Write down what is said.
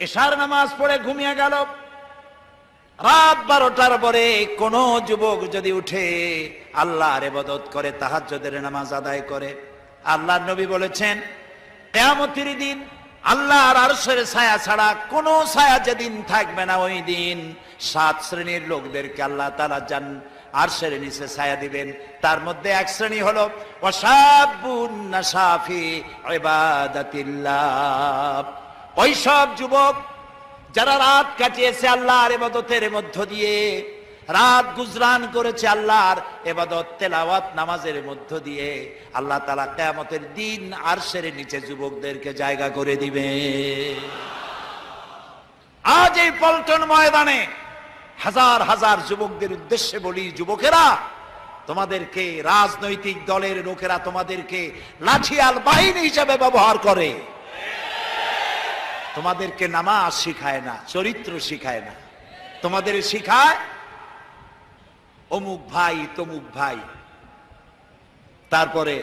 এশার নামাজ পড়ে ঘুমিয়ে গেল। রাত 12টার পরে কোন যুবক যদি উঠে আল্লাহর ইবাদত করে, তাহাজ্জুদের নামাজ আদায় করে, আল্লাহর নবী বলেছেন কিয়ামতের দিন আল্লাহর আরশের ছায়া ছাড়া কোন ছায়া যেদিন থাকবে না, ওই দিন 7 শ্রেণীর লোকদেরকে আল্লাহ তাআলা আরশের নিচে ছায়া দিবেন। তার মধ্যে এক শ্রেণী হলো ওয়াশাবুন নাশাফি ইবাদাতিল্লাহ, ওই সব যুবক যারা রাত কাটিয়েছে আল্লাহর ইবাদতের মধ্য দিয়ে, রাত গুজরান করেছে আল্লাহর ইবাদত তেলাওয়াত নামাজের মধ্য দিয়ে। আল্লাহ তাআলা কিয়ামতের দিন আরশের নিচে যুবকদেরকে জায়গা করে দিবে। আজ এই পল্টন ময়দানে হাজার হাজার যুবকদের উদ্দেশ্যে বলি, যুবকেরা, তোমাদেরকে রাজনৈতিক দলের লোকেরা তোমাদেরকে লাঠিয়াল বাহিনী হিসেবে ব্যবহার করে। তোমাদেরকে নামাজ শিখায় না, চরিত্র শিখায় না, তোমাদের শিখায় অমুক ভাই তমুক ভাই, তারপরে